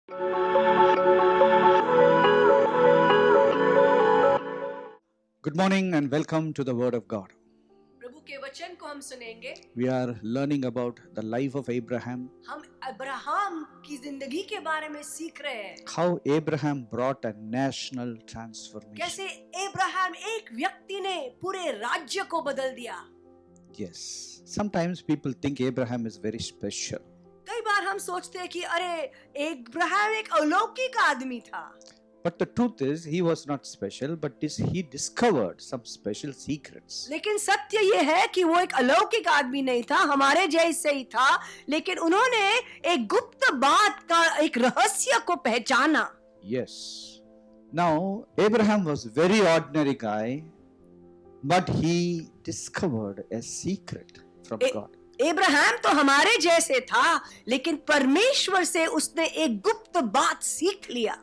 Good morning and welcome to the Word of God. प्रभु के वचन को हम सुनेंगे। We are learning about the life of Abraham, हम अब्राहम की जिंदगी के बारे में सीख रहे हैं। how Abraham brought a national transformation. कैसे अब्राहम एक व्यक्ति ने पूरे राज्य को बदल दिया। Yes, sometimes people think Abraham is very special. कई बार हम सोचते हैं कि अरे अब्राहम एक अलौकिक आदमी था। But the truth is, he was not special, but he discovered some special secrets. लेकिन सत्य ये है कि वो एक अलौकिक आदमी नहीं था, हमारे जैसे ही था, लेकिन उन्होंने एक गुप्त बात का एक रहस्य को पहचाना। Yes. Now, Abraham was very ordinary guy, but he discovered a secret from God. Abraham तो हमारे जैसे था, लेकिन परमेश्वर से उसने एक गुप्त बात सीख लिया।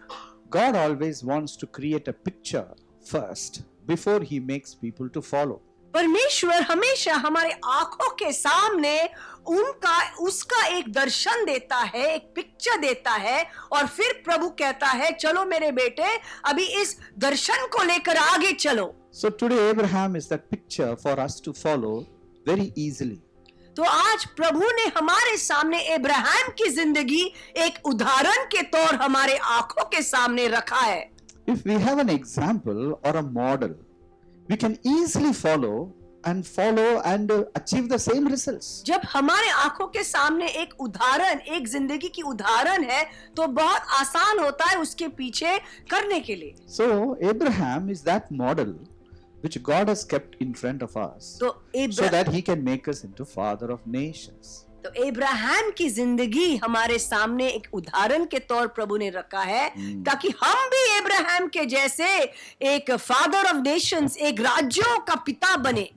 God always wants to create a picture first before he makes people to follow. परमेश्वर हमेशा हमारे आंखों के सामने उसका एक दर्शन देता है, एक पिक्चर देता है, और फिर प्रभु कहता है चलो मेरे बेटे अभी इस दर्शन को लेकर आगे चलो। So today Abraham is that picture for us to follow very easily. तो आज प्रभु ने हमारे सामने अब्राहम की जिंदगी एक उदाहरण के तौर हमारे आंखों के सामने रखा है। If we have an example or a model, we can easily follow and achieve the same results. जब हमारे आंखों के सामने एक उदाहरण, एक जिंदगी की उदाहरण है, तो बहुत आसान होता है उसके पीछे करने के लिए। So Abraham is that model which God has kept in front of us, so that he can make us into father of nations. तो अब्राहम की जिंदगी हमारे सामने एक उदाहरण के तौर प्रभु ने रखा है, ताकि हम भी अब्राहम के जैसे एक फादर ऑफ नेशंस, एक राज्यों का पिता बने।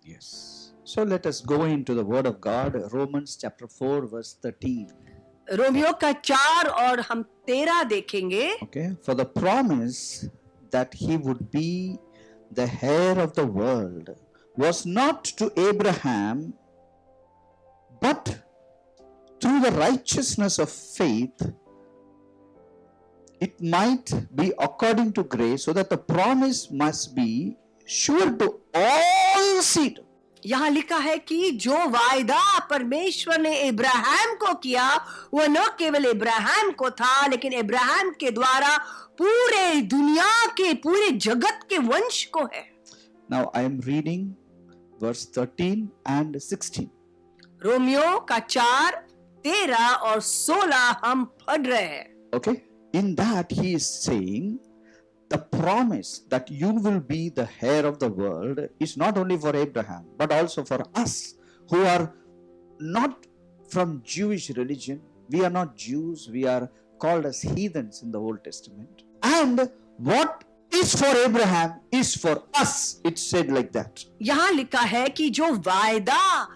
Yes. So let us go into the word of God, Romans chapter 4 verse 13. Romeo का 4 और हम 13 देखेंगे। Okay, for the promise that he would be the heir of the world was not to Abraham, but through the righteousness of faith, it might be according to grace, so that the promise must be sure to all seed. यहाँ लिखा है कि जो वायदा परमेश्वर ने Abraham को किया, वो न केवल अब्राहम को था, लेकिन अब्राहम के द्वारा पूरे दुनिया के, पूरे जगत के वंश को है। Now I am reading verse 13 and 16. Romeo का 4, 13 और 16 हम पढ़ रहे हैं। Okay, in that he is saying the promise that you will be the heir of the world is not only for Abraham, but also for us who are not from Jewish religion. We are not Jews, we are called as heathens in the Old Testament. And what is for Abraham is for us. It's said like that. यहाँ लिखा है कि जो वायदा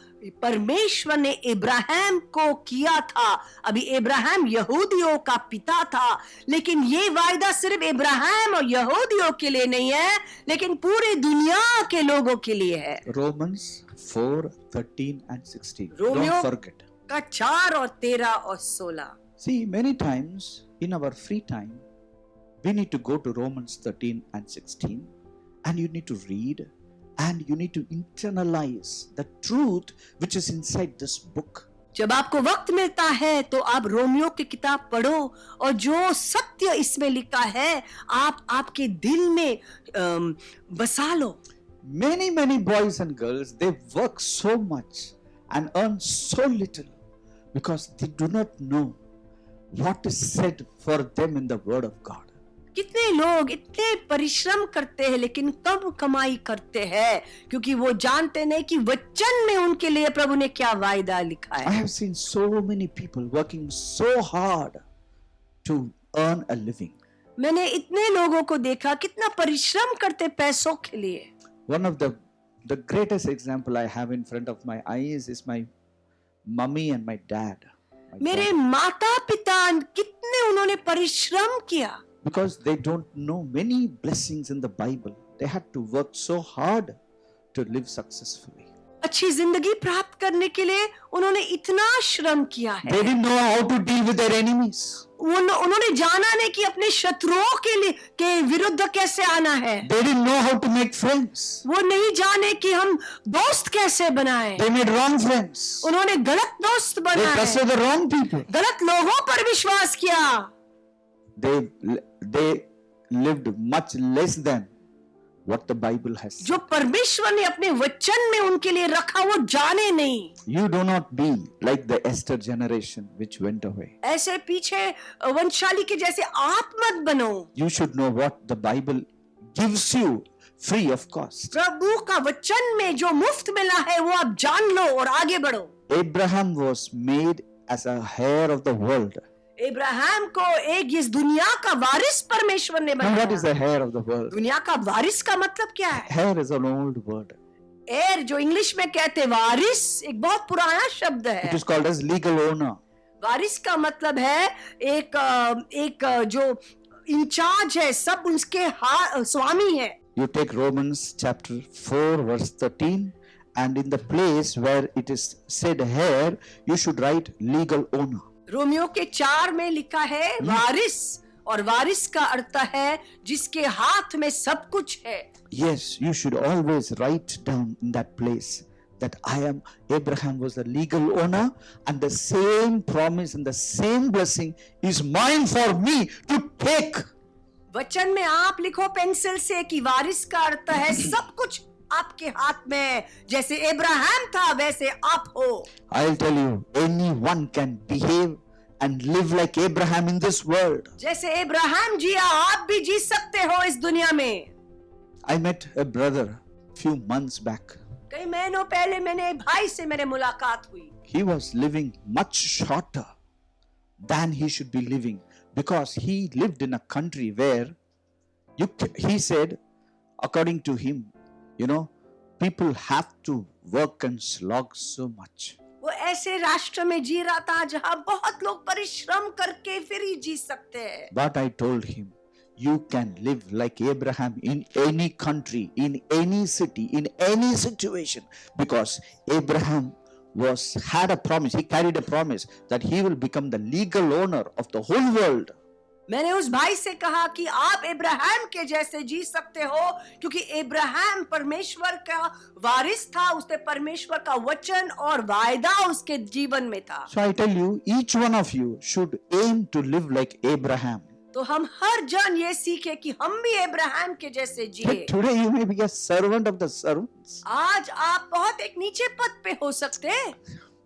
परमेश्वर ने Abraham को किया था, अभी अब्राहम यहूदियों का पिता था, लेकिन ये वायदा सिर्फ अब्राहम और यहूदियों के लिए नहीं है, लेकिन पूरी दुनिया के लोगों के लिए है। Romans 4, 13 and 16. Romeo Don't forget. का 4 और 13 और 16। See, many times in our free time, we need to go to Romans 13 and 16, and you need to read and you need to internalize the truth which is inside this book. जब आपको वक्त मिलता है तो आप Romeo की किताब पढ़ो, और जो सत्य इसमें लिखा है आप आपके दिल में बसा लो। Many boys and girls, they work so much and earn so little because they do not know what is said for them in the word of God. कितने लोग इतने परिश्रम करते हैं लेकिन कम कमाई करते हैं, क्योंकि वो जानते नहीं कि वचन में उनके लिए प्रभु ने क्या वायदा लिखा है। I have seen so many people working so hard to earn a living. मैंने इतने लोगों को देखा कितना परिश्रम करते पैसों के लिए। One of the greatest example I have in front of my eyes is my mummy and my dad. मेरे माता पिता कितने उन्होंने परिश्रम किया। Because they don't know many blessings in the Bible. They had to work so hard to live successfully. अच्छी जिंदगी प्राप्त करने के लिए उन्होंने इतना श्रम किया है। They didn't know how to deal with their enemies. उन्होंने जाना नहीं कि अपने शत्रुओं के विरुद्ध कैसे आना है। They didn't know how to make friends. वो नहीं जाने कि हम दोस्त कैसे बनाए। They made wrong friends. उन्होंने गलत दोस्त They बनाए, trusted the wrong people. गलत लोगों पर विश्वास किया। They lived much less than what the Bible has said. जो परमेश्वर ने अपने वचन में उनके लिए रखा वो जाने नहीं। You do not be like the Esther generation which went away. ऐसे पीछे वंशाली के जैसे आप मत बनो। You should know what the Bible gives you free of cost. प्रभु का वचन में जो मुफ्त मिला है वो आप जान लो और आगे बढ़ो। Abraham was made as a heir of the world. Ibrahim को एक इस दुनिया का वारिस परमेश्वर ने Now what is बनाया। the heir of the world? दुनिया का वारिस का मतलब क्या है? Heir is an old word. Air जो इंग्लिश में कहते हैं वारिस, एक बहुत पुराना शब्द It है। is called as legal owner. वारिस का मतलब है एक जो इंचार्ज है, सब उसके स्वामी है। You take Romans chapter 4 verse 13 and in the place where it is said heir, you should write legal owner. Romeo के 4 में लिखा है वारिस, और वारिस का अर्थ है जिसके हाथ में सब कुछ है। Yes, you should always write down in that place that Abraham was the legal owner and the same promise and the same blessing is mine for me to take. वचन में आप लिखो पेंसिल से कि वारिस का अर्थ है सब कुछ आपके हाथ में, जैसे इब्राहिम था वैसे आप हो। I'll tell you, anyone can behave and live like Abraham in this world. जैसे इब्राहिम जिया आप भी जी सकते हो इस दुनिया में। I met a brother few months back. कई महीनों पहले मैंने एक भाई से मेरे मुलाकात हुई। He was living much shorter than he should be living because he lived in a country where he said, according to him, people have to work and slog so much. वो ऐसे राष्ट्र में जी रहा था जहाँ बहुत लोग परिश्रम करके फिर ही जी सकते हैं। But I told him, you can live like Abraham in any country, in any city, in any situation, because Abraham had a promise. He carried a promise that he will become the legal owner of the whole world. मैंने उस भाई से कहा कि आप इब्राहिम के जैसे जी सकते हो, क्योंकि इब्राहिम परमेश्वर का वारिस था, उसने परमेश्वर का वचन और वायदा उसके जीवन में था। So I tell you, each one of you should aim to live like Abraham. तो हम हर जन ये सीखे कि हम भी इब्राहिम के जैसे जिए। But today you may be a servant of the servants. आज आप बहुत एक नीचे पद पे हो सकते हैं,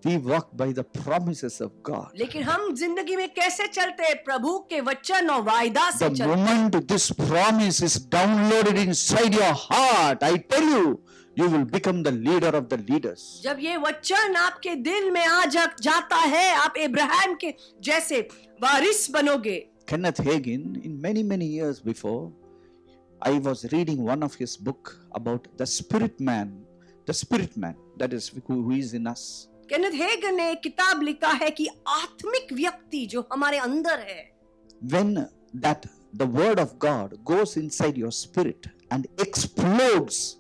We walk by the promises of God. लेकिन हम जिंदगी में कैसे चलते हैं? प्रभु के वचन और वायदा से The चलते हैं। moment this promise is downloaded inside your heart, I tell you, you will become the leader of the leaders. जब ये वचन आपके दिल में आ जाता है, आप इब्राहिम के जैसे वारिस बनोगे। Kenneth Hagin, in many years before, I was reading one of his book about the spirit man, that is who is in us. Kenneth Hagin ने एक किताब लिखा है कि आत्मिक व्यक्ति जो हमारे अंदर है, When the word of God goes inside your spirit and explodes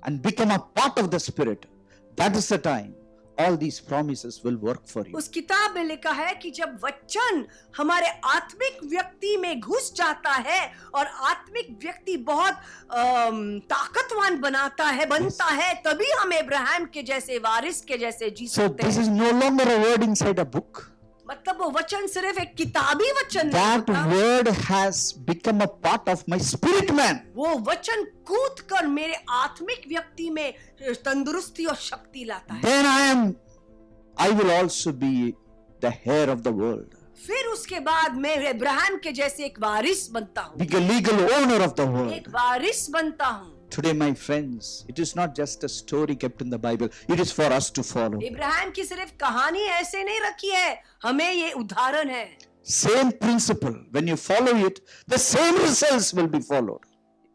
and become a part of the spirit, that is the time all these promises will work for you. उस किताब में लिखा है कि जब वचन हमारे आत्मिक व्यक्ति में घुस जाता है और आत्मिक व्यक्ति बहुत ताकतवान बनता है, तभी हम इब्राहिम के जैसे वारिस के जैसे जी So सकते this हैं। is no longer a word inside a book. मतलब वो वचन सिर्फ एक किताबी वचन नहीं That होता, word has become a part of my spirit man. वो वचन कूद कर मेरे आत्मिक व्यक्ति में तंदुरुस्ती और शक्ति लाता है। Then I will also be the heir of the world. फिर उसके बाद मैं इब्राहिम के जैसे एक वारिस बनता हूँ, Be a legal owner of the एक world. वारिस बनता हूँ। Today, my friends, it is not just a story kept in the Bible. It is for us to follow. Ibrahim की सिर्फ कहानी ऐसे नहीं रखी है, हमें ये उदाहरण है। Same principle. When you follow it, the same results will be followed.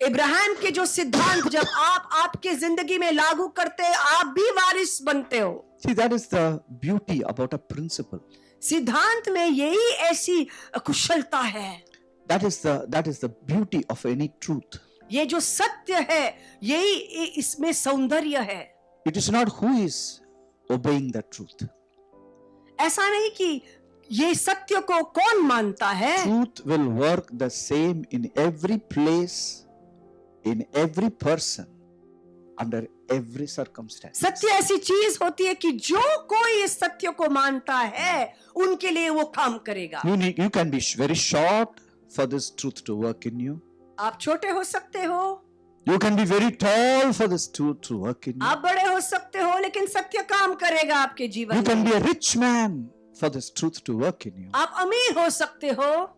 Ibrahim के जो सिद्धांत जब आप आपके जिंदगी में लागू करते हैं, आप भी वारिस बनते हो। See, that is the beauty about a principle. सिद्धांत में यही ऐसी कुशलता है। That is the beauty of any truth. ये जो सत्य है, यही इसमें सौंदर्य है। It is not who is obeying the truth. ऐसा नहीं कि ये सत्य को कौन मानता है. Truth will work the same in every place, in every person, under every circumstance. सत्य ऐसी चीज होती है कि जो कोई इस सत्य को मानता है उनके लिए वो काम करेगा. You can be very short for this truth to work in you. आप छोटे हो सकते हो, You can be very tall for this truth to work in you. आप बड़े हो सकते हो, लेकिन सत्य काम करेगा आपके You जीवन can में. be a rich man for this truth to work in you. आप अमीर हो सकते हो,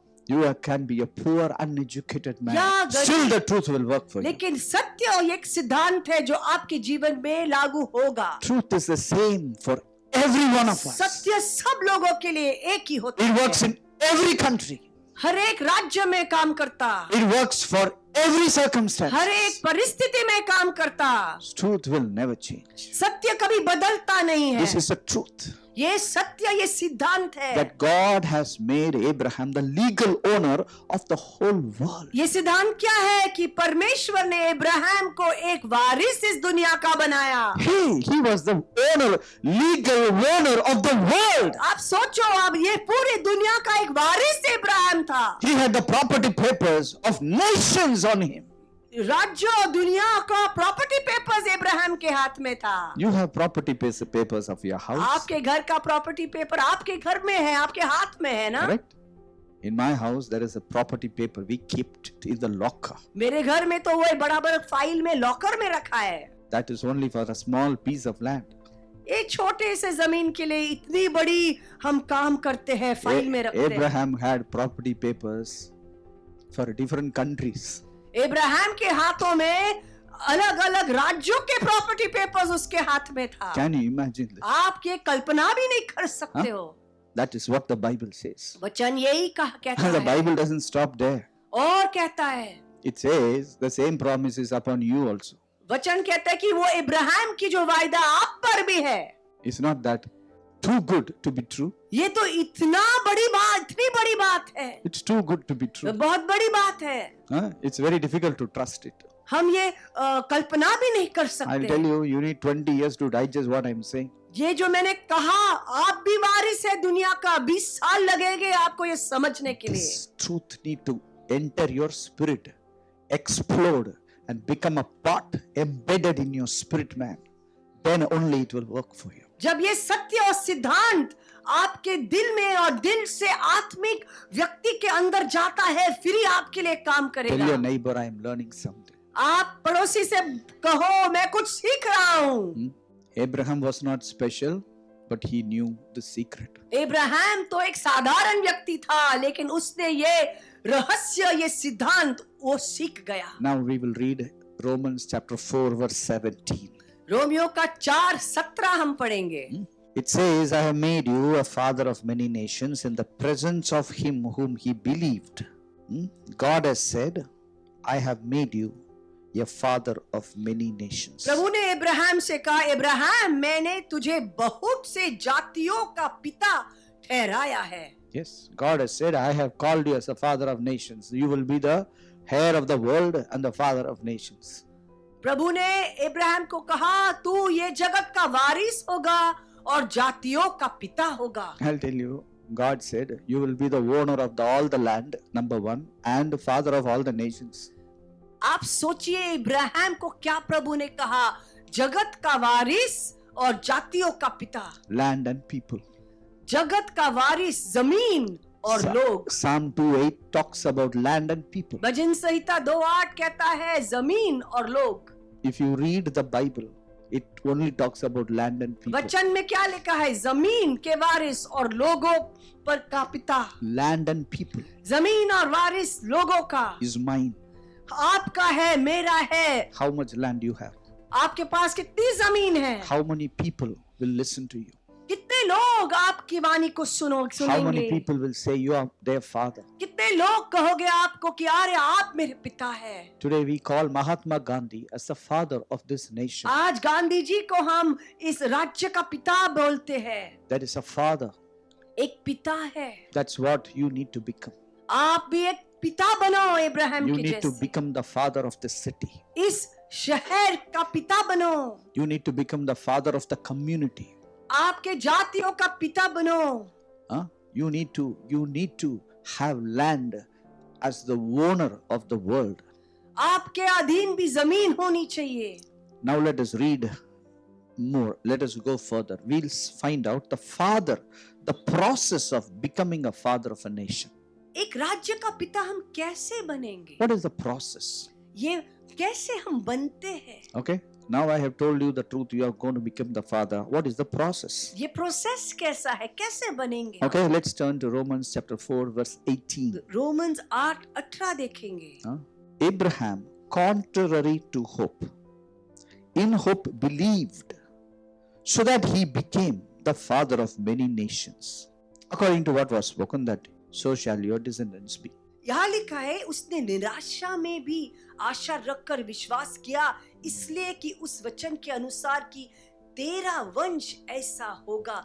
Can be a poor, uneducated man. या गरीब. Still the truth will work for you. लेकिन सत्य एक सिद्धांत है जो आपके जीवन में लागू होगा. Truth is the same for every one of us. सत्य सब लोगों के लिए एक ही होता It है. works in every country. हर एक राज्य में काम करता, It works for every circumstance. हर एक परिस्थिति में काम करता. Truth will never change. सत्य कभी बदलता नहीं है. This is the truth ये सत्य, ये सिद्धांत है. that God has made Abraham the legal owner of the whole world. ये सिद्धांत क्या है कि परमेश्वर ने इब्राहिम को एक वारिस इस दुनिया का बनाया. He was the owner, legal owner of the world. आप सोचो, अब ये पूरी दुनिया का एक वारिस इब्राहिम था. He had the property papers of nations on him. राज्य और दुनिया का प्रॉपर्टी पेपर्स इब्राहिम के हाथ में था. You have property papers of your house. आपके घर का प्रॉपर्टी पेपर आपके घर में है, आपके हाथ में है ना. Correct? In my house, there is a property paper. We kept it in the locker. मेरे घर में तो वो बड़ा बड़ा फाइल में लॉकर में रखा है. That is only for a small piece of land. एक छोटे से जमीन के लिए इतनी बड़ी हम काम करते हैं, फाइल में रखते हैं. Abraham had property papers for different countries. Ibrahim के हाथों में अलग अलग राज्यों के प्रॉपर्टी पेपर्स उसके हाथ में था. Can you imagine this? आप ये कल्पना भी नहीं कर सकते हो. That is what the Bible says. वचन यही कहता The है. Bible doesn't stop there. और कहता है, It says the same promise is upon you also. वचन कहता है कि वो इब्राहिम की जो वायदा आप पर भी है. It's not that too good to be true. ये तो इतना बड़ी बात, इतनी बड़ी बात है. It's too good to be true. बहुत बड़ी बात है. It's very difficult to trust it. हम ये कल्पना भी नहीं कर I'll सकते. tell you, you need 20 years to digest what I'm saying. ये जो मैंने कहा, आप भी वारिस है दुनिया का. 20 साल लगेंगे आपको ये समझने के लिए. This truth need to enter your spirit, explode and become a part embedded in your spirit man. Then only it will work for you. जब ये सत्य और सिद्धांत आपके दिल में और दिल से आत्मिक व्यक्ति के अंदर जाता है, फिर ही आपके लिए काम Tell your करेगा. neighbor I am learning something. आप पड़ोसी से कहो, मैं कुछ सीख रहा हूँ. Abraham was not special, but he knew the secret. Ibrahim तो एक साधारण व्यक्ति था, लेकिन उसने ये रहस्य, ये सिद्धांत वो सीख गया. Now we will read Romans chapter 4 verse 17. Romeo का 4:17 हम पढ़ेंगे. It says, I have made you a father of many nations in the presence of him whom he believed. God has said, I have made you a father of many nations. प्रभु ने इब्राहिम से कहा, इब्राहिम मैंने तुझे बहुत से जातियों का पिता ठहराया है. Yes, God has said, I have called you as a father of nations. You will be the heir of the world and the father of nations. प्रभु ने इब्राहिम को कहा, तू ये जगत का वारिस होगा और जातियों का पिता होगा. I'll tell you, God said, you will be the owner of all the land, number one, and father of all the nations. आप सोचिए, इब्राहिम को क्या प्रभु ने कहा, जगत का वारिस और जातियों का पिता. Land and people. जगत का वारिस, जमीन और लोग. Psalm 2:8 talks about land and people. भजन संहिता 2:8 कहता है जमीन और लोग. If you read the Bible, it only talks about land and people. वचन में क्या लिखा है? जमीन के वारिस और लोगों पर का पिता. Land and people जमीन और वारिस लोगों का. is mine. आपका है, मेरा है. How much land you have? आपके पास कितनी जमीन है? How many people will listen to you? कितने लोग आपकी वाणी को How सुनेंगे? many people will say you are their father? कितने लोग कहोगे आपको कि अरे आप मेरे पिता है? Today we call Mahatma Gandhi as the father of this nation. आज गांधी जी को हम इस राज्य का पिता बोलते हैं. That is a father. एक पिता है. That's what you need to become. आप भी एक पिता बनो इब्राहिम You के need to जैसे. become the father of the city. इस शहर का पिता बनो, You need to become the father of the community. आपके जातियों का पिता बनो, Huh? You need to have land as the owner of the world. आपके अधीन भी जमीन होनी चाहिए। Now let us read more. Let us go further. We'll find out the process of becoming a father of a nation. एक राज्य का पिता हम कैसे बनेंगे? What is the process? ये कैसे हम बनते हैं? Okay. Now I have told you the truth. You are going to become the father. What is the process? ये प्रोसेस कैसा है? कैसे बनेंगे? Okay, let's turn to Romans chapter 4 verse 18. Romans 8:18 देखेंगे। Huh? Abraham, contrary to hope, in hope believed, so that he became the father of many nations. According to what was spoken, that so shall your descendants be. यहाँ लिखा है उसने निराशा में भी आशा रखकर विश्वास किया, इसलिए कि उस वचन के अनुसार कि तेरा वंश ऐसा होगा,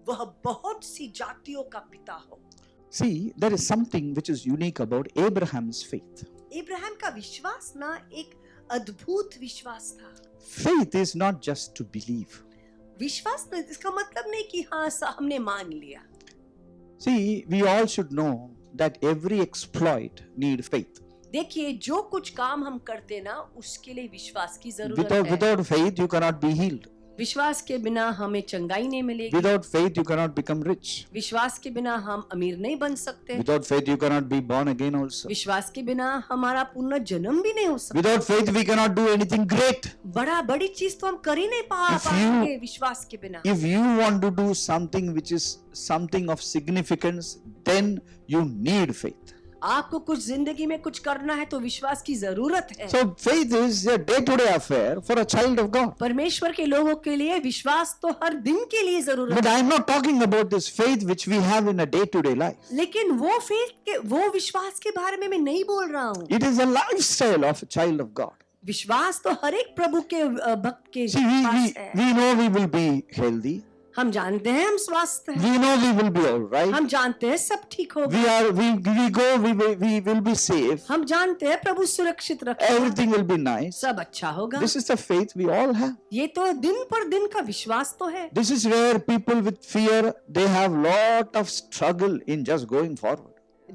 वह बहुत सी जातियों का पिता हो। See, there is something which is unique about Abraham's faith. Ibrahim का विश्वास ना एक अद्भुत विश्वास था। Faith is not just to believe. विश्वास ना इसका मतलब नहीं कि हाँ हमने मान लिया। See, we all should know that every exploit need faith. देखिए जो कुछ काम हम करते ना उसके लिए विश्वास की जरूरत है। Without faith, you cannot be healed. विश्वास के बिना हमें चंगाई नहीं मिलेगी। Without faith, you cannot become rich. विश्वास के बिना हम अमीर नहीं बन सकते। Without faith, you cannot be born again also. विश्वास के बिना हमारा पुनः जन्म भी नहीं हो सकता। Without faith, we cannot do anything great. बड़ी चीज तो हम कर ही नहीं If पाएंगे विश्वास के बिना। If you want to do something which is something of significance, then you need faith. आपको कुछ जिंदगी में कुछ करना है तो विश्वास की जरूरत है। So faith is a day-to-day affair for a child of God. परमेश्वर के लोगों के लिए विश्वास तो हर दिन के लिए जरूरत But है। I am not talking about this faith which we have in a day-to-day life. लेकिन वो विश्वास के बारे में मैं नहीं बोल रहा हूँ। It is a lifestyle of a child of God. विश्वास तो हर एक प्रभु के भक्त के See, पास है। we know we will be healthy. हम जानते हैं हम स्वस्थ हैं। We know we will be all right. हम जानते हैं सब ठीक होगा। We will be safe. हम जानते हैं प्रभु सुरक्षित रखेगा। Everything will be nice. सब अच्छा होगा। This is the faith we all have. ये तो दिन पर दिन का विश्वास तो है। This is where people with fear, they have lot of struggle in just going forward.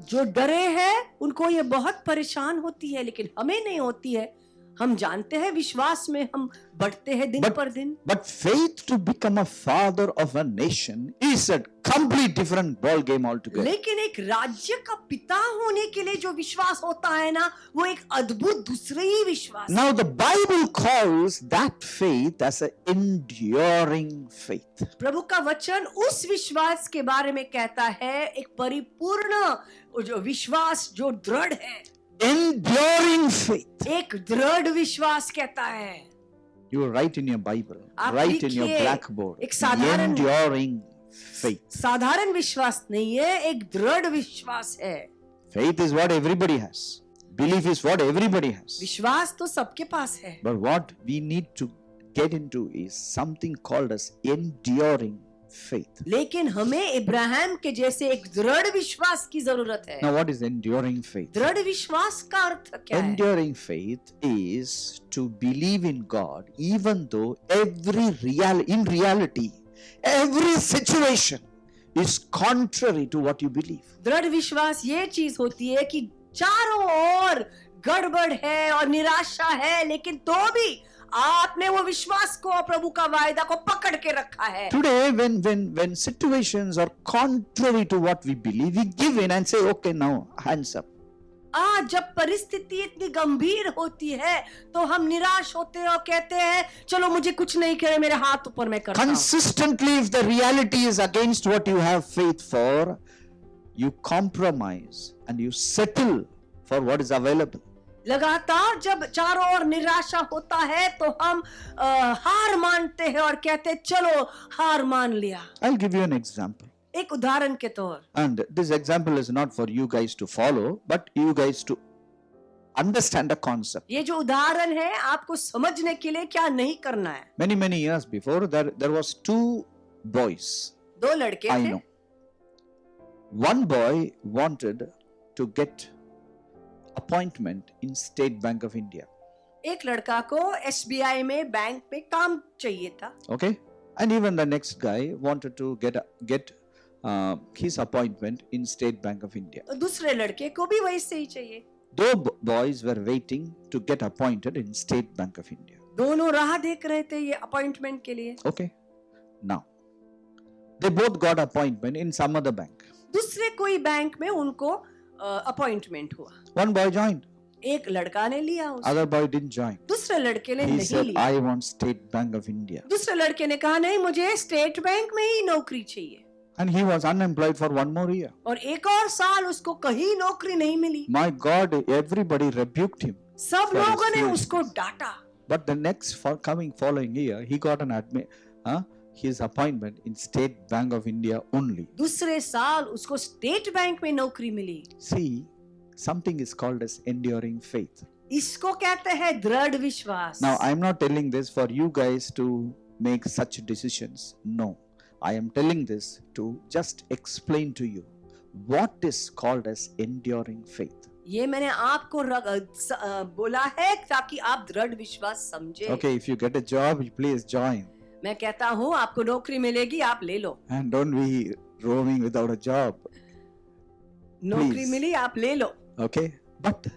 जो डरे हैं उनको ये बहुत परेशान होती है, लेकिन हमें नहीं होती है। हम जानते हैं विश्वास में हम बढ़ते हैं दिन पर दिन। But faith to become a father of a nation is a complete different ball game altogether. लेकिन एक राज्य का पिता होने के लिए जो विश्वास होता है ना, वो एक अद्भुत दूसरे ही विश्वास। Now the Bible calls that faith as an enduring faith. प्रभु का वचन उस विश्वास के बारे में कहता है, एक परिपूर्ण जो विश्वास जो दृढ़ है। Enduring faith. एक दृढ़ विश्वास कहता है। You write in your Bible, आप write in your लिखिए, blackboard. एक साधारण- Enduring faith. साधारण विश्वास नहीं है, एक दृढ़ विश्वास है। Faith is what everybody has. Belief is what everybody has. विश्वास तो सबके पास है, But what we need to get into is something called as enduring faith. लेकिन हमें इब्राहिम के जैसे एक दृढ़ विश्वास की जरूरत है। Now what is enduring faith? दृढ़ विश्वास का अर्थ क्या है? Enduring faith is to believe in God even though in reality every situation is contrary to what you believe. दृढ़ विश्वास ये चीज होती है कि चारों ओर गड़बड़ है और निराशा है, लेकिन तो भी आपने वो विश्वास को, प्रभु का वायदा को पकड़ के रखा है। Today when situations are contrary to what we believe, we give in and say okay, now hands up. आज जब परिस्थिति इतनी गंभीर होती है तो हम निराश होते हैं और कहते हैं चलो मुझे कुछ नहीं करे, मेरे हाथ ऊपर मैं करता हूं। Consistently, if the reality is against what you have faith for, you compromise and you settle for what is available. लगातार जब चारों ओर निराशा होता है तो हम हार मानते हैं और कहते हैं चलो हार मान लिया। I'll give you an example. एक उदाहरण के तौर, And this example is not for you guys to follow, but you guys to understand the concept. ये जो उदाहरण है आपको समझने के लिए क्या नहीं करना है। Many years before, there was two boys. दो लड़के I थे। know. One boy wanted to get appointment in State Bank of India. एक लड़का को एसबीआई में बैंक में काम चाहिए था. Okay, and even the next guy wanted to get his appointment in State Bank of India. दूसरे लड़के को भी वैसे ही चाहिए. Boys were waiting to get appointed in State Bank of India. दोनों राह देख रहे थे ये अपॉइंटमेंट के लिए. Okay, now they both got appointment in some other bank. दूसरे कोई बैंक में उनको अपॉइंटमेंट हुआ. One boy joined, एक लड़का ने लिया उसे. other boy didn't join. दूसरे लड़के ने He नहीं said, लिया. I want State Bank of India. दूसरे लड़के ने कहा नहीं मुझे स्टेट बैंक में ही नौकरी चाहिए. And he was unemployed for one more year. और एक और साल उसको कहीं नौकरी नहीं मिली. My God, everybody rebuked him. सब For his लोगों ने foolishness. उसको डांटा. But the next following year, he got his appointment in State Bank of India only. दूसरे साल उसको स्टेट बैंक में नौकरी मिली. See, something is called as enduring faith. इसको कहते हैं दृढ़ विश्वास. Now, I'm not telling this for you guys to make such decisions. No, I am telling this to just explain to you what is called as enduring faith. ये मैंने आपको बोला है ताकि आप दृढ़ विश्वास समझे. Okay, if you get a job, please join. मैं कहता हूँ आपको नौकरी मिलेगी आप ले लो. And don't be roaming without a job. नौकरी Please. मिली आप ले लो. Okay, but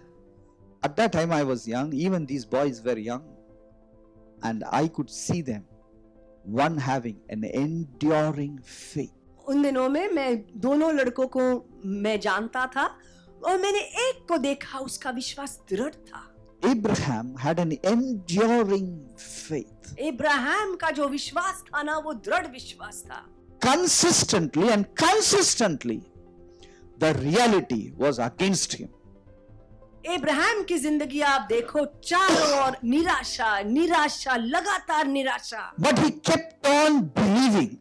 at that time I was young, even these boys were young, and I could see them, one having an enduring faith. उन दिनों में मैं दोनों लड़कों को मैं जानता था और मैंने एक को देखा उसका विश्वास दृढ़ था. Abraham had an enduring faith. Ibrahim का जो विश्वास था ना वो दृढ़ विश्वास था. Consistently, the reality was against him. Ibrahim की जिंदगी आप देखो चारों ओर निराशा निराशा लगातार निराशा. But he kept on believing.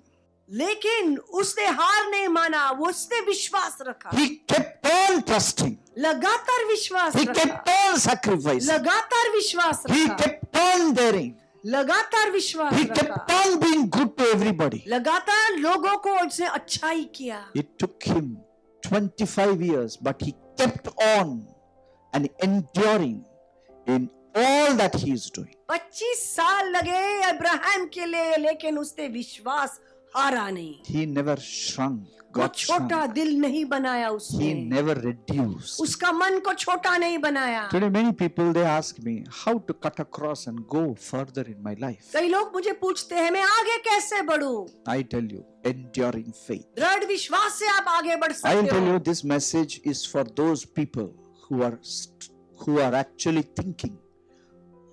लेकिन उसने हार नहीं माना. वो उसने विश्वास रखा. He kept on trusting. लगातार विश्वास He रखा. kept on sacrificing. लगातार विश्वास He रखा. kept on daring. लगातार विश्वास He रखा. kept on being good to everybody. लगातार लोगों को उसने अच्छा ही किया. It took him 25 years, but he kept on and enduring in all that he is doing. 25 साल लगे इब्राहिम के लिए लेकिन उसने विश्वास हारा नहीं. He never shrunk, वो got छोटा shrunk. दिल नहीं बनाया He उसने. never reduced. उसका मन को छोटा नहीं बनाया. Today, many people they ask me how to cut across and go further in my life. कई लोग मुझे पूछते हैं मैं आगे कैसे बढ़ूं. I tell you, enduring faith. दृढ़ विश्वास से आप आगे बढ़ I will सकते tell हो. you, this message is for those people who are actually thinking,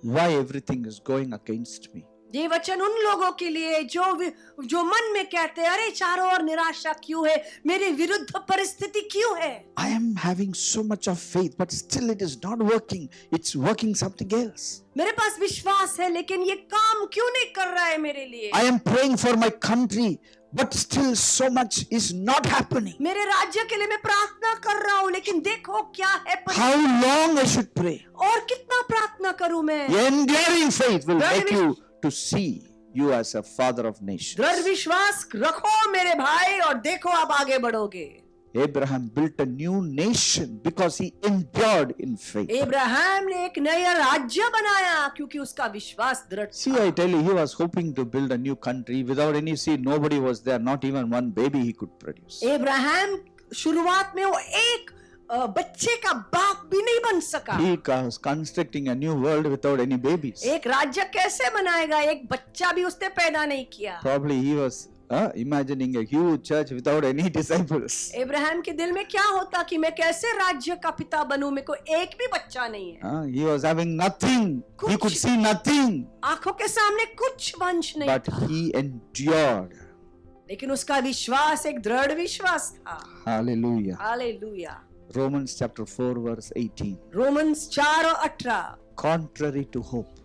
why everything is going against me. ये वचन उन लोगों के लिए जो मन में कहते हैं अरे चारों ओर निराशा क्यों है, मेरे विरुद्ध परिस्थिति क्यों है. I am having so much of faith, but still it is not working. It's working something else. मेरे पास विश्वास है लेकिन ये काम क्यों नहीं कर रहा है मेरे लिए. I am praying for my country, but still so much is not happening. मेरे राज्य के लिए मैं प्रार्थना कर रहा हूँ लेकिन देखो क्या है How long I should pray? और कितना प्रार्थना करूं मैं. Enduring faith will दृढ़ make you to see you as a father of nations. दृढ़ विश्वास रखो मेरे भाई और देखो आप आगे बढ़ोगे. Abraham built a new nation because he endured in faith. Ibrahim ने एक नया राज्य बनाया क्योंकि उसका विश्वास दृढ़ See, था. I tell you, he was hoping to build a new country without any seed. Nobody was there, not even one baby he could produce. Ibrahim शुरुआत में वो एक बच्चे का बाप भी नहीं बन सका. He was constructing a new world without any babies. एक राज्य कैसे बनाएगा, एक बच्चा भी उसने पैदा नहीं किया. Probably he was imagining a huge church without any disciples. Ibrahim के दिल में क्या होता कि मैं कैसे राज्य का पिता बनूं, मेरे को एक भी बच्चा नहीं है. He was having nothing. He could see nothing. आंखों के सामने कुछ वंश नहीं But था. he endured. लेकिन उसका विश्वास एक दृढ़ विश्वास था. Hallelujah. Hallelujah. Romans chapter 4 verse 18. Romans 4 और 18. Contrary to hope.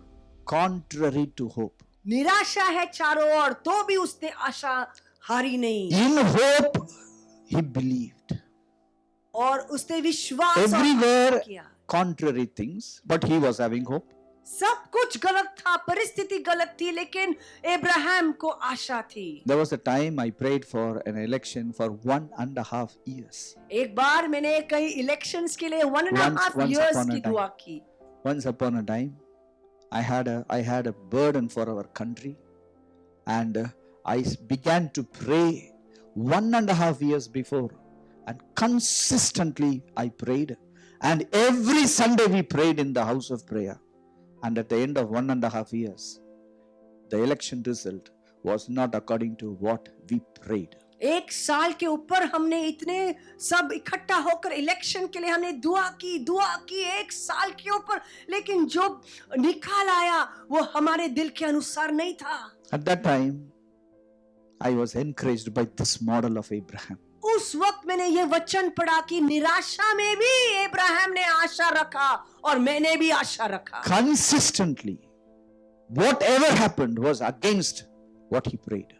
Contrary to hope. निराशा है चारों ओर तो भी उसने आशा हारी नहीं. In hope he believed. और उसने विश्वास Everywhere किया. contrary things, but he was having hope. सब कुछ गलत था, परिस्थिति गलत थी लेकिन इब्राहिम को आशा थी. There was a time I prayed for an election for 1.5 years. एक बार मैंने कई इलेक्शंस के लिए 1.5 Once years upon a की time. दुआ की. Once upon a time, I had a burden for our country, and I began to pray 1.5 years before, and consistently I prayed, and every Sunday we prayed in the house of prayer. And at the end of 1.5 years, the election result was not according to what we prayed. 1 साल के ऊपर हमने इतने सब इकट्ठा होकर election के लिए हमने दुआ की 1 साल के ऊपर, लेकिन जो निकाल आया वो हमारे दिल के अनुसार नहीं था. At that time, I was encouraged by this model of Abraham. उस वक्त मैंने ये वचन पढ़ा कि निराशा में भी अब्राहम ने आशा रखा और मैंने भी आशा रखा. Consistently, whatever happened was against what he prayed.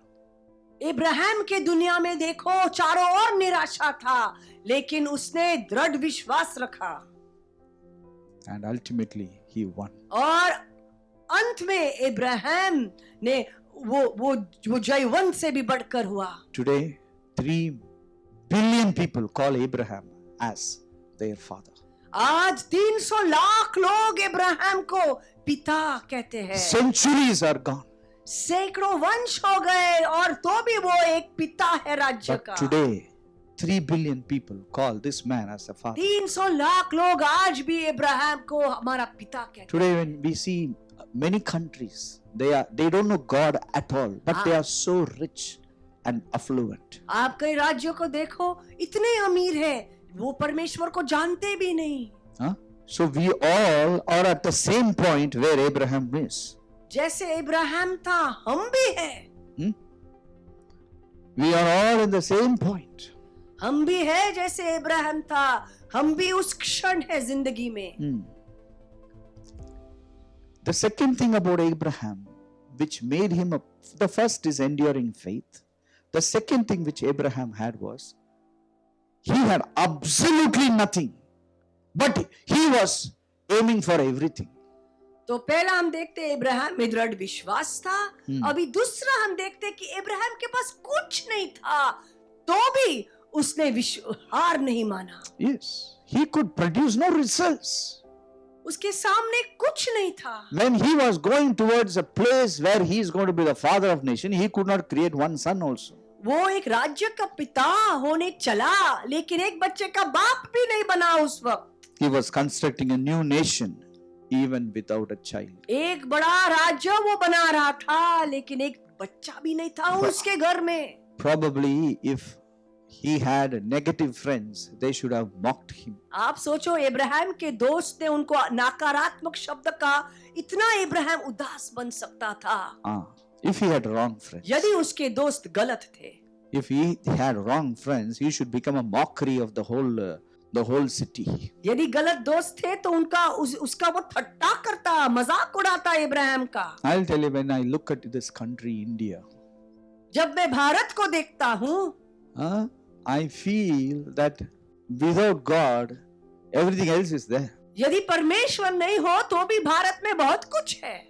Ibrahim के दुनिया में देखो चारों ओर निराशा था, लेकिन उसने दृढ़ विश्वास रखा And ultimately, he won. और अंत में इब्राहिम ने वो जयवंत से भी बढ़कर हुआ. Today, 3 billion people call Abraham as their father. आज 300 लाख लोग इब्राहिम को पिता कहते हैं. Centuries are gone. सैकड़ों वंश हो गए और तो भी वो एक पिता है राज्य But का. today, 3 billion people call this man as a father. 300 lakh लोग आज भी इब्राहिम को हमारा पिता कहते हैं. Today, when we see many countries, they don't know God at all, but they are so rich and affluent. आप कई राज्यों को देखो, इतने अमीर हैं, वो परमेश्वर को जानते भी नहीं. Huh? So we all are at the same point where Abraham is. जैसे इब्राहिम था हम भी हैं. We are all in the same point. हम भी है जैसे इब्राहिम था, हम भी उस क्षण है जिंदगी में. The second thing about Abraham, which made him the first is enduring faith. The second thing which Abraham had was, he had absolutely nothing, but he was aiming for everything. तो पहला हम देखते हैं इब्राहिम में दृढ़ विश्वास था. अभी दूसरा हम देखते हैं कि इब्राहिम के पास कुछ नहीं था, तो भी उसने हार नहीं माना. Yes, he could produce no results. उसके सामने कुछ नहीं था. When he was going towards a place where he is going to be the father of nation, he could not create one son also. वो एक राज्य का पिता होने चला, लेकिन एक बच्चे का बाप भी नहीं बना उस वक्त. He was constructing a new nation even without a child. एक बड़ा राज्य वो बना रहा था, लेकिन एक बच्चा भी नहीं था उसके घर में. Probably if he had negative friends, they should have mocked him. आप सोचो, इब्राहिम के दोस्त ने उनको नकारात्मक शब्द का, इतना इब्राहिम उदास बन सकता था. If he had wrong friends, यदि उसके दोस्त गलत थे. if he had wrong friends, he should become a mockery of the whole city. यदि गलत दोस्त थे तो उसका वो ठट्टा करता, मजाक उड़ाता इब्राहिम का. I'll tell you, when I look at this country, India, जब मैं भारत को देखता हूँ, I feel that without God, everything else is there. यदि परमेश्वर नहीं हो तो भी भारत में बहुत कुछ है.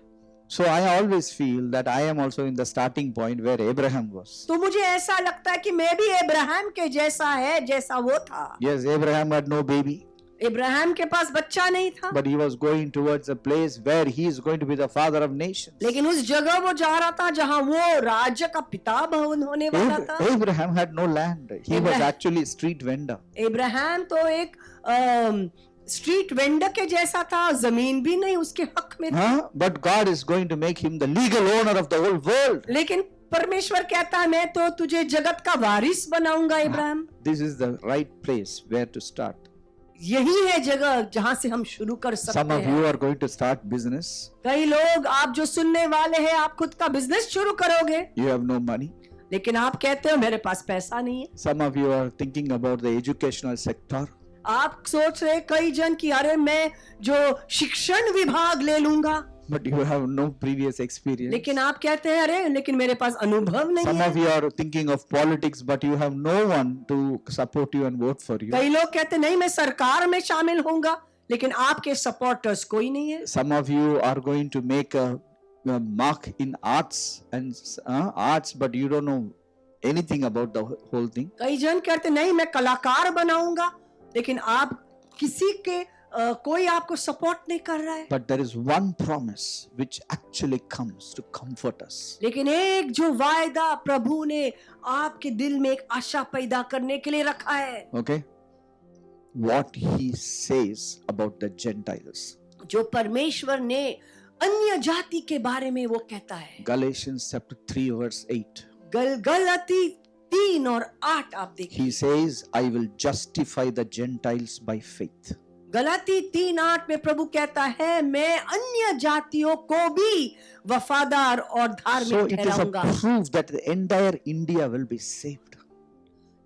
So I always feel that I am also in the starting point where Abraham was. तो मुझे ऐसा लगता है कि मैं भी इब्राहिम के जैसा है जैसा वो था. Yes, Abraham had no baby, Ibrahim के पास बच्चा नहीं था, but he was going towards a place where he is going to be the father of nations. लेकिन उस जगह वो जा रहा था जहाँ वो राज्य का पिता भवन होने वाला था. Abraham had no land. He was actually a street vendor. Ibrahim तो एक स्ट्रीट वेंडर के जैसा था, जमीन भी नहीं उसके हक में था. But God is going to make him the legal owner of the whole world. लेकिन परमेश्वर कहता है मैं तो तुझे जगत का वारिस बनाऊंगा. Ibrahim, This is the right place where to start. यही है जगह जहाँ से हम शुरू कर Some सकते of हैं. you are going to start business. कई लोग, आप जो सुनने वाले हैं, आप खुद का बिजनेस शुरू करोगे, You have no money. लेकिन आप कहते हो मेरे पास पैसा नहीं है. Some of you are thinking about the educational sector. आप सोच रहे कई जन कि अरे मैं जो शिक्षण विभाग ले लूंगा, But you have no previous experience. लेकिन आप कहते हैं अरे लेकिन मेरे पास अनुभव नहीं Some है. of you are thinking of politics, but you have no one to support you and vote for you. कई लोग कहते नहीं मैं सरकार में शामिल होऊंगा, लेकिन आपके सपोर्टर्स कोई नहीं है. Some of you are going to make a mark in arts, but you don't know anything about the whole thing. कई जन कहते नहीं मैं कलाकार बनाऊंगा, लेकिन आप किसी के कोई आपको सपोर्ट नहीं कर रहा है, But there is one promise which actually comes to comfort us. लेकिन एक जो वायदा प्रभु ने आपके दिल में एक आशा पैदा करने के लिए रखा है, Okay? What he says about the Gentiles. जो परमेश्वर ने अन्य जाति के बारे में वो कहता है। Galatians chapter 3 verse 8. गलती 3 और 8 आप देखिए। He says, I will justify the Gentiles by faith. गलती 3:8 में प्रभु कहता है, मैं अन्य जातियों को भी वफादार और So धार्मिक it is a ठहराऊंगा। proof that the entire India will be saved.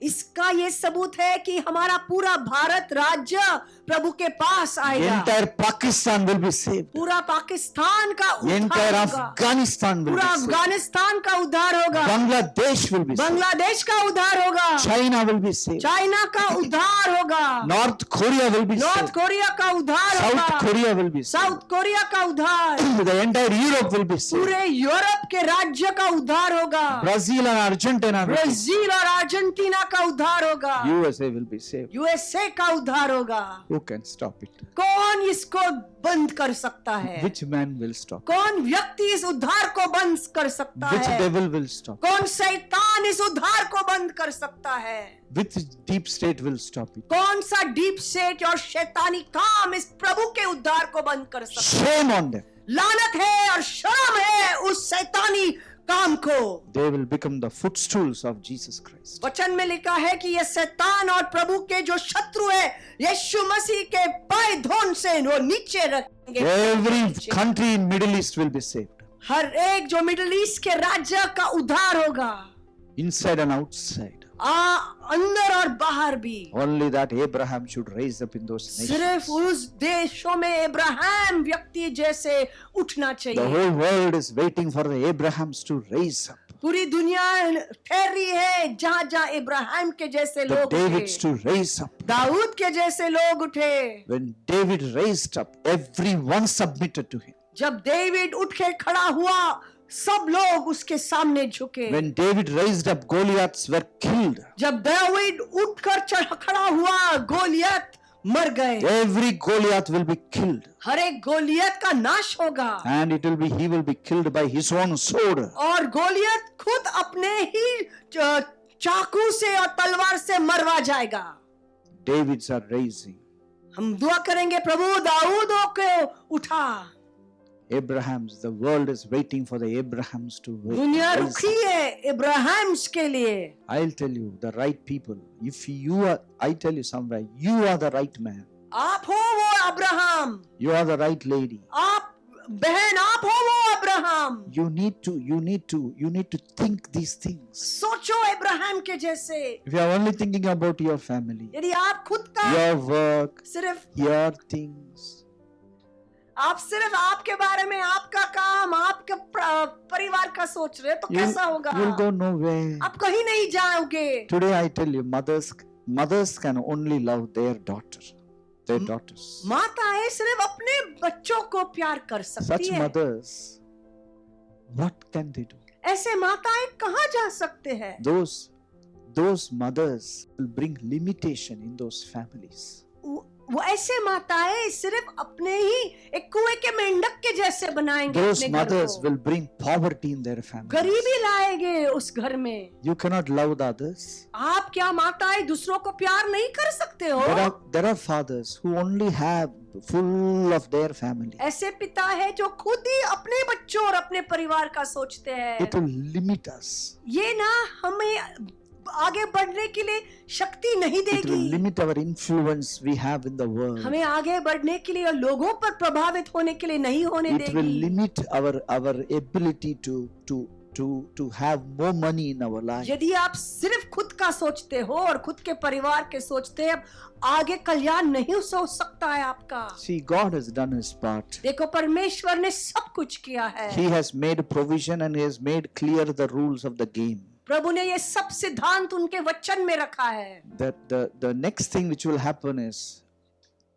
इसका ये सबूत है कि हमारा पूरा भारत राज्य प्रभु के पास The आएगा। entire Pakistan will be saved. पूरा पाकिस्तान का The entire उद्धार होगा। Afghanistan will पूरा be saved. अफगानिस्तान का उद्धार होगा। Bangladesh will be saved. Bangladesh का उद्धार होगा। China will be saved. China का उद्धार होगा। North Korea will be north saved. Korea का उद्धार South होगा। Korea will be saved. South Korea का उद्धार। The entire Europe will be saved. पूरे यूरोप के राज्य का उद्धार होगा। Brazil and Argentina will be saved. Brazil और अर्जेंटीना का उद्धार होगा। USA will be saved. USA का उद्धार होगा। Who can stop it? कौन इसको बंद कर सकता है? Which man will stop? कौन व्यक्ति इस उद्धार को बंद कर सकता Which है? devil will stop? कौन शैतान इस उद्धार को बंद कर सकता है? Which deep state will stop it? कौन सा डीप सेट और शैतानी काम इस प्रभु के उद्धार को बंद कर सकता है? Shame on them. लानत है और शर्म है उस शैतानी काम को। They will become the footstools of Jesus Christ. वचन में लिखा है कि ये शैतान और प्रभु के जो शत्रु है, यीशु मसीह के पाय धोन से वो नीचे रखेंगे। Every country in Middle East will be saved. हर एक जो मिडिल ईस्ट के राज्य का उद्धार होगा, Inside and outside. अंदर और बाहर भी। Only that Abraham should raise up in those सिर्फ nations. उस देशों में अब्राहम व्यक्ति जैसे उठना The चाहिए। whole world is waiting for the Abrahams to raise up. पूरी दुनिया ठहरी है जहाँ जहाँ अब्राहम के जैसे The लोग Davids उठे, to raise up. दाऊद के जैसे लोग उठे। When David raised up, everyone submitted to him. जब डेविड उठ के खड़ा हुआ, सब लोग उसके सामने झुके। When David raised up, Goliaths were killed. जब दाऊद उठकर खड़ा हुआ, गोलियत मर गए। Every Goliath will be killed. हर एक गोलियत का नाश होगा And he will be killed by his own sword. और गोलियत खुद अपने ही चाकू से और तलवार से मरवा जाएगा। Davids are raising. हम दुआ करेंगे, प्रभु दाऊदों को उठा। Abrahams, the world is waiting for the Abrahams to दुनिया rise. रुकी है अब्राहम्स के लिए। I'll tell you, the right people. If you are, I tell you somewhere, you are the right man. आप हो वो Abraham, You are the right lady. आप बहन, आप हो वो Abraham. You need to think these things. सोचो Abraham के जैसे। If you are only thinking about your family, यदि आप खुद का your work, सिर्फ your things, आप सिर्फ आपके बारे में, आपका काम, आपके परिवार का सोच रहे तो कैसा होगा? you'll go nowhere. आप कहीं नहीं जाओगे। Today I tell you, mothers can only love their daughters. माताएं सिर्फ अपने बच्चों को प्यार कर सकती Such है। mothers, what can they do? ऐसे माताएं कहाँ जा सकते हैं? Those mothers will bring limitation in those families. वो ऐसे माताएं सिर्फ अपने ही एक कुएं के मेंढक के जैसे बनाएंगे Those अपने घर mothers को। will bring poverty in their families. गरीबी लाएंगे उस घर में। You cannot love the others. आप क्या माताएं दूसरों को प्यार नहीं कर सकते हो? There are fathers who only have full of their family. ऐसे पिता है जो खुद ही अपने बच्चों और अपने परिवार का सोचते हैं। It will limit us. ये ना हमें आगे बढ़ने के लिए शक्ति नहीं It will देगी। limit our influence we have in the world. हमें आगे बढ़ने के लिए और लोगों पर प्रभावित होने के लिए नहीं होने It will देगी। limit our ability to have more money in our life. यदि आप सिर्फ खुद का सोचते हो और खुद के परिवार के सोचते हैं, आगे कल्याण नहीं हो सकता है आपका। See, God has done His part. देखो, परमेश्वर ने सब कुछ किया है। He has made provision and He has made clear the rules of the game. प्रभु ने ये सब सिद्धांत उनके वचन में रखा है। That the next thing which will happen is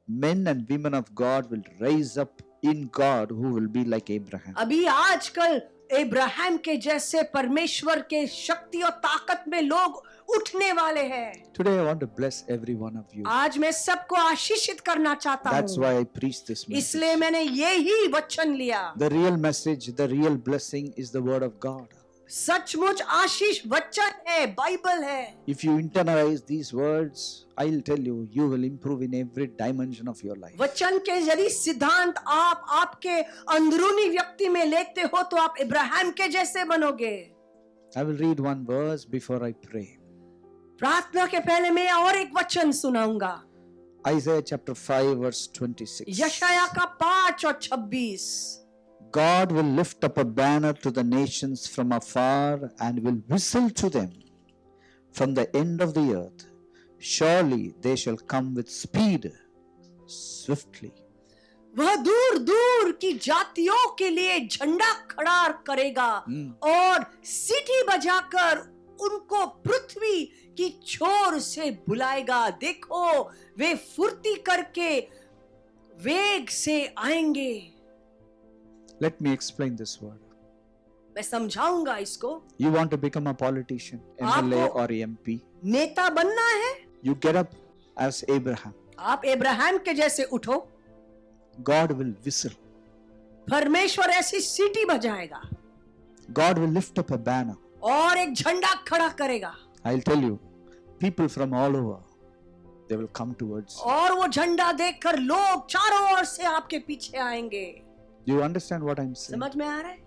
men and women of God will rise up in God who will be like Abraham. अभी आजकल अब्राहम के जैसे परमेश्वर के शक्ति और ताकत में लोग उठने वाले हैं। Today I want to bless every one of you. आज मैं सबको आशीषित करना चाहता That's हूँ, why I preach this इसलिए message. मैंने ये ही वचन लिया। The real message, the real blessing is the word of God. सचमुच आशीष वचन है, बाइबल है। If you internalize these words, I'll tell you, you will improve in every dimension of your life. वचन के यदि सिद्धांत आप आपके अंदरूनी व्यक्ति में लेते हो तो आप इब्राहिम के जैसे बनोगे। I will read one verse before I pray. प्रार्थना के पहले मैं और एक वचन सुनाऊंगा। Isaiah chapter 5 verse 26. यशाया का 5 और 26। God will lift up a banner to the nations from afar and will whistle to them from the end of the earth. Surely they shall come with speed, swiftly. वह दूर दूर की जातियों के लिए झंडा खड़ा करेगा और सीटी बजाकर उनको पृथ्वी की छोर से बुलाएगा। देखो वे फुर्ती करके वेग से आएंगे। Let me explain this word. मैं समझाऊंगा इसको। You want to become a politician, MLA आपको- or MP. नेता बनना है, You get up as Abraham. आप इब्राहिम के जैसे उठो, God will whistle. परमेश्वर ऐसी सीटी बजाएगा God will lift up a banner. और एक झंडा खड़ा करेगा I'll tell you, people from all over, they will come towards you. और वो झंडा देखकर लोग चारों ओर से आपके पीछे आएंगे। Do you understand what I'm saying? समझ में आ रहा है?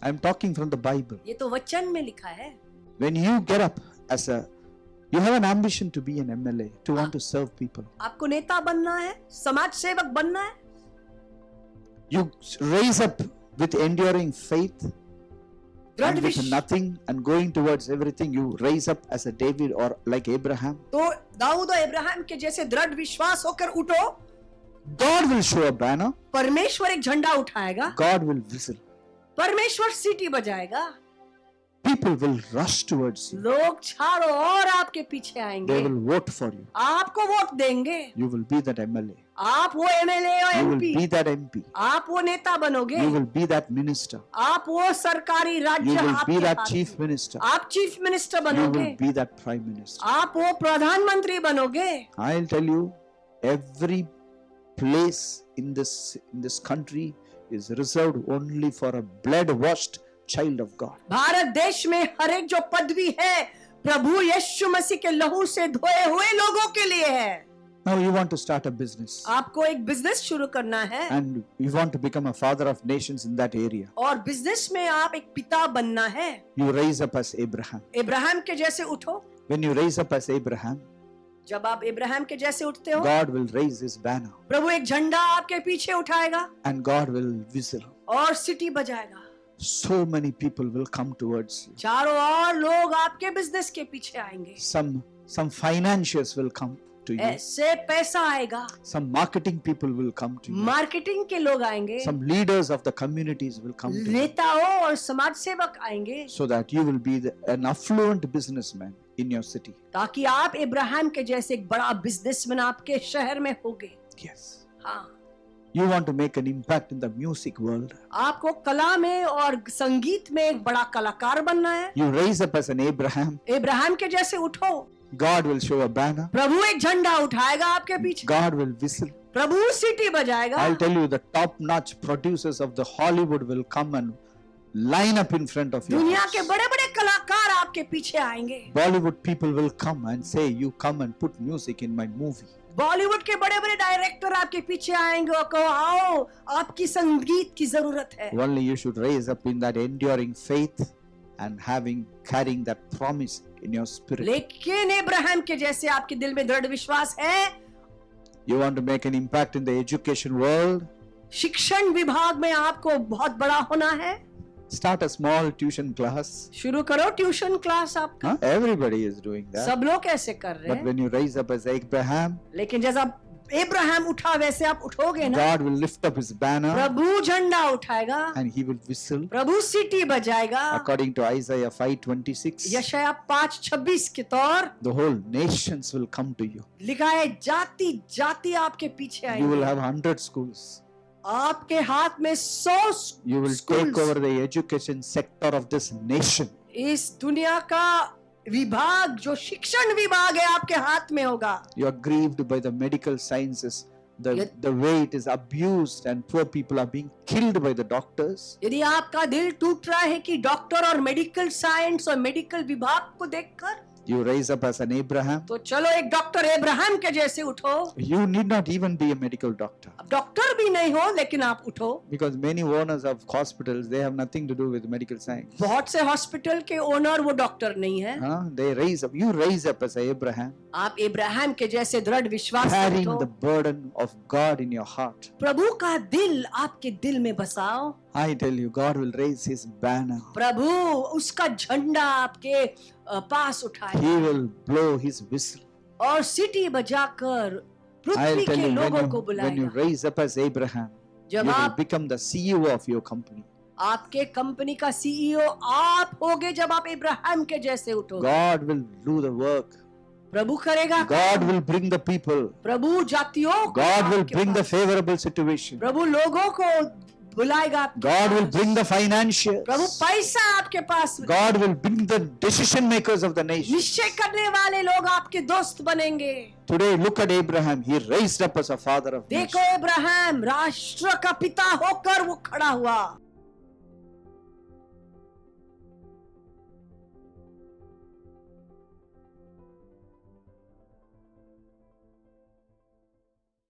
I'm talking from the Bible. ये तो वचन में लिखा है। When you get up as a, you have an ambition to be an MLA, to want to serve people. आपको नेता बनना है, समाज सेवक बनना है, You raise up with enduring faith दृढ़ and with विश्वास। nothing and going towards everything. You raise up as a David or like Abraham. तो दाऊद और इब्राहिम के जैसे दृढ़ विश्वास होकर उठो। God will show a banner. परमेश्वर एक झंडा उठाएगा, God will whistle. परमेश्वर सीटी बजाएगा, People will rush towards you. लोग चारों ओर आपके पीछे They आएंगे, will vote for you. आपको वोट देंगे। You will be that MLA. आप वो एमएलए और You will MP, be that MP. आप वो नेता बनोगे, You will be that minister. आप वो सरकारी You राज्य will be आपके that हाथ chief में। minister. आप चीफ मिनिस्टर You बनोगे, will be that prime minister. आप वो प्रधानमंत्री बनोगे। I'll tell you, every place in this country is reserved only for a blood-washed child of God. Bharat देश में हर एक जो पदवी है प्रभु यीशु मसीह के लहू से धोए हुए लोगों के लिए है। Now you want to start a business आपको एक बिजनेस शुरू करना है and you want to become a father of nations in that area. और बिजनेस में आप एक पिता बनना है। You raise up as Abraham. Ibrahim के जैसे उठो। When you raise up as Abraham, जब आप इब्राहिम के जैसे उठते हो, God will raise his banner प्रभु एक झंडा आपके पीछे उठाएगा and God will whistle. और सीटी बजाएगा। So many people will come towards you. चारों ओर लोग आपके बिजनेस के पीछे आएंगे। Some financiers will come to you. ऐसे पैसा आएगा, Some marketing people will come to you. Marketing के लोग आएंगे, Some leaders of the communities will come to you. नेताओं और समाज सेवक आएंगे, So that you will be an affluent businessman in your city. ताकि आप इब्राहिम के जैसे एक बड़ा बिजनेसमैन आपके शहर में होगे। Yes. हाँ, You want to make an impact in the music world. आपको कला में और संगीत में एक बड़ा कलाकार बनना है। You raise up as an Abraham. Ibrahim के जैसे उठो, God will show a banner. प्रभु एक झंडा उठाएगा आपके पीछे, God will whistle. प्रभु सीटी बजाएगा। I'll tell you, the top-notch producers of the Hollywood will come and line up in front of you. दुनिया के बड़े बड़े कलाकार आपके पीछे आएंगे। Bollywood people will come and say, you come and put music in my movie. Bollywood के बड़े बड़े डायरेक्टर आपके पीछे आएंगे और कहो आओ आपकी संगीत की जरूरत है। Only you should raise up in that enduring faith and carrying that promise in your spirit. लेकिन इब्राहिम के जैसे आपके दिल में दृढ़ विश्वास है। You want to make an impact in the education world? शिक्षण विभाग में आपको बहुत बड़ा होना है। Start a small tuition class. शुरू करो ट्यूशन क्लास आपका। Huh? Everybody is doing that. सब लोग ऐसे कर रहे But हैं, when you raise up as Abraham, लेकिन जैसा इब्राहिम उठा वैसे आप उठोगे ना, God will lift up his banner प्रभु झंडा उठाएगा, and he will whistle. प्रभु सीटी बजाएगा। According to Isaiah 5:26, यशाया 5:26 के तौर the whole nations will come to you. लिखा है जाति जाति आपके पीछे You will आएंगे। have 100 schools. आपके हाथ में 100 You will take schools, over the education sector of this nation. इस दुनिया का विभाग, जो शिक्षण विभाग है, आपके हाथ में होगा। You are grieved by the medical sciences, the way it is abused and poor people are being killed by the doctors. यदि आपका दिल टूट रहा है कि डॉक्टर और मेडिकल साइंस और मेडिकल विभाग को देखकर, You rise up as an Abraham. तो चलो एक डॉक्टर अब्राहम के जैसे उठो। You need not even be a medical doctor. अब डॉक्टर भी नहीं हो, लेकिन आप उठो। Because many owners of hospitals, they have nothing to do with medical science. बहुत से हॉस्पिटल के ओनर वो डॉक्टर नहीं है। They rise up. You rise up as Abraham, आप अब्राहम के जैसे दृढ़ विश्वास से carrying उठो। the burden of God in your heart. प्रभु का दिल आपके दिल में बसाओ। I tell you, God will raise His banner. प्रभु उसका झंडा आपके पास उठाए He will blow His whistle. और सीटी बजाकर पृथ्वी I'll tell के you, लोगों को when you बुलाएगा। rise up as Abraham, you जब will आप become the CEO of your company. आपके कंपनी का सीईओ आप होगे, जब आप अब्राहम के जैसे उठोगे। God will do the work. प्रभु करेगा। God will bring the people. प्रभु जातियों को God will आपके bring the pass- favorable situation. प्रभु लोगों को बुलाएगा आपके God will pass. bring the financials. प्रभु पैसा आपके पास, God will bring the decision makers of the nation. निश्चय करने वाले लोग आपके दोस्त बनेंगे। Today, look at Abraham. He raised up as a father of देखो nations. अब्राहम राष्ट्र का पिता होकर वो खड़ा हुआ।